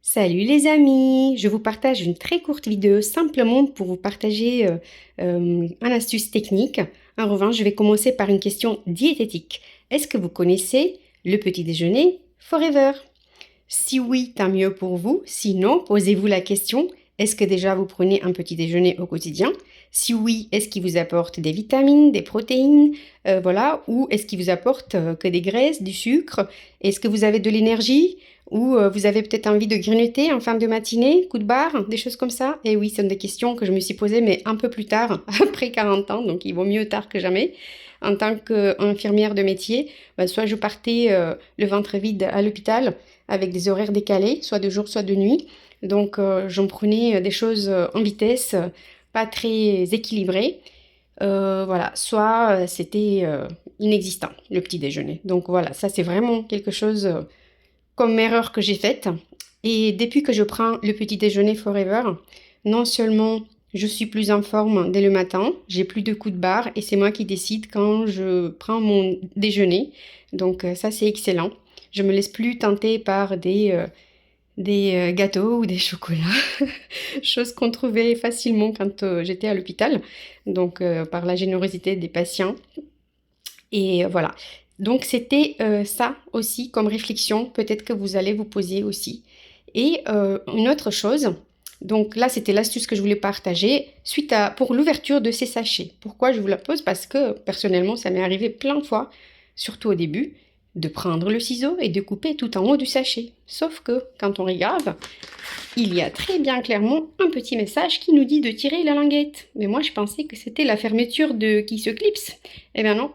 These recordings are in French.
Salut les amis, je vous partage une très courte vidéo simplement pour vous partager un astuce technique. En revanche, je vais commencer par une question diététique. Est-ce que vous connaissez le petit déjeuner Forever? Si oui, tant mieux pour vous. Sinon, posez-vous la question, est-ce que déjà vous prenez un petit déjeuner au quotidien? Si oui, est-ce qu'il vous apporte des vitamines, des protéines, voilà, ou est-ce qu'il vous apporte que des graisses, du sucre? Est-ce que vous avez de l'énergie? Ou vous avez peut-être envie de grignoter en fin de matinée, coup de barre, des choses comme ça? Et oui, ce sont des questions que je me suis posées, mais un peu plus tard, après 40 ans, donc il vaut mieux tard que jamais. En tant qu'infirmière de métier, soit je partais le ventre vide à l'hôpital avec des horaires décalés, soit de jour, soit de nuit. Donc j'en prenais des choses en vitesse, pas très équilibrées. Voilà, soit c'était inexistant, le petit déjeuner. Donc voilà, ça c'est vraiment quelque chose comme erreur que j'ai faite. Et depuis que je prends le petit déjeuner Forever, non seulement je suis plus en forme dès le matin, j'ai plus de coups de barre et c'est moi qui décide quand je prends mon déjeuner. Donc ça c'est excellent. Je me laisse plus tenter par des gâteaux ou des chocolats, chose qu'on trouvait facilement quand j'étais à l'hôpital, donc par la générosité des patients. Et voilà. Donc c'était ça aussi comme réflexion, peut-être que vous allez vous poser aussi. Et une autre chose, donc là c'était l'astuce que je voulais partager, pour l'ouverture de ces sachets. Pourquoi je vous la pose? Parce que personnellement ça m'est arrivé plein de fois, surtout au début, de prendre le ciseau et de couper tout en haut du sachet. Sauf que quand on regarde, il y a très bien clairement un petit message qui nous dit de tirer la languette. Mais moi je pensais que c'était la fermeture qui se clipse. Eh bien non,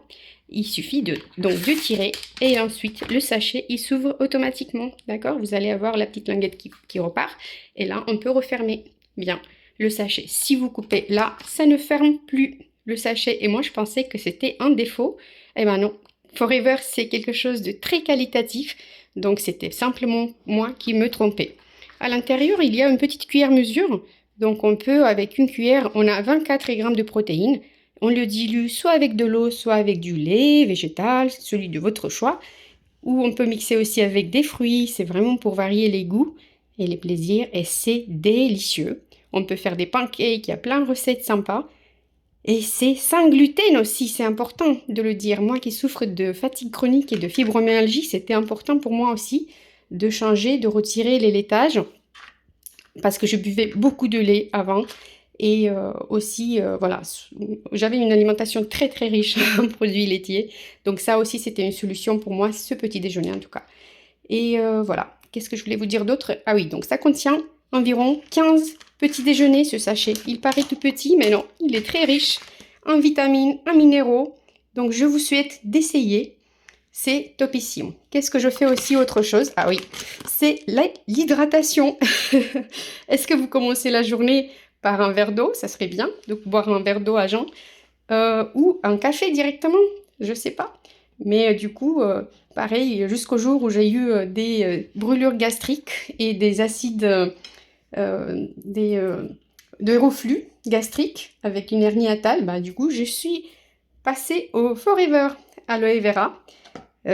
il suffit donc de tirer et ensuite le sachet il s'ouvre automatiquement. D'accord? Vous allez avoir la petite languette qui repart et là on peut refermer bien le sachet. Si vous coupez là, ça ne ferme plus le sachet et moi je pensais que c'était un défaut. Eh bien non, Forever c'est quelque chose de très qualitatif donc c'était simplement moi qui me trompais. À l'intérieur, il y a une petite cuillère mesure. Donc on peut, avec une cuillère, on a 24 grammes de protéines. On le dilue soit avec de l'eau, soit avec du lait végétal, celui de votre choix. Ou on peut mixer aussi avec des fruits. C'est vraiment pour varier les goûts et les plaisirs. Et c'est délicieux. On peut faire des pancakes, il y a plein de recettes sympas. Et c'est sans gluten aussi, c'est important de le dire. Moi qui souffre de fatigue chronique et de fibromyalgie, c'était important pour moi aussi de changer, de retirer les laitages parce que je buvais beaucoup de lait avant et aussi, voilà, j'avais une alimentation très très riche en produits laitiers. Donc ça aussi, c'était une solution pour moi, ce petit déjeuner en tout cas. Et voilà, qu'est-ce que je voulais vous dire d'autre? Ah oui, donc ça contient environ 15 petits déjeuners, ce sachet. Il paraît tout petit, mais non, il est très riche en vitamines, en minéraux. Donc je vous souhaite d'essayer. C'est topissime. Qu'est-ce que je fais aussi autre chose? Ah oui, c'est l'hydratation. Est-ce que vous commencez la journée par un verre d'eau? Ça serait bien de boire un verre d'eau à jeun. Ou un café directement? Je sais pas. Mais du coup, pareil, jusqu'au jour où j'ai eu des brûlures gastriques et des acides, de reflux gastrique avec une hernie hiatale, bah, du coup, je suis passée au Forever Aloe Vera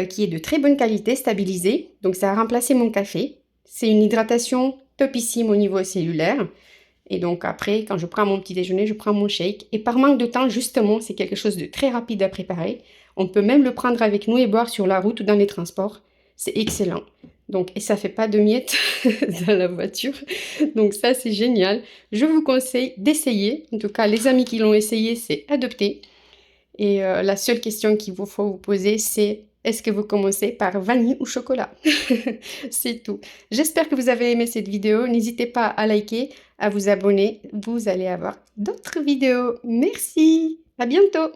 qui est de très bonne qualité, stabilisé. Donc ça a remplacé mon café. C'est une hydratation topissime au niveau cellulaire. Et donc après, quand je prends mon petit déjeuner, je prends mon shake. Et par manque de temps, justement, c'est quelque chose de très rapide à préparer. On peut même le prendre avec nous et boire sur la route ou dans les transports. C'est excellent. Donc, et ça fait pas de miettes dans la voiture. Donc ça, c'est génial. Je vous conseille d'essayer. En tout cas, les amis qui l'ont essayé, c'est adopté. Et la seule question qu'il vous faut vous poser, c'est est-ce que vous commencez par vanille ou chocolat? C'est tout. J'espère que vous avez aimé cette vidéo. N'hésitez pas à liker, à vous abonner. Vous allez avoir d'autres vidéos. Merci. À bientôt.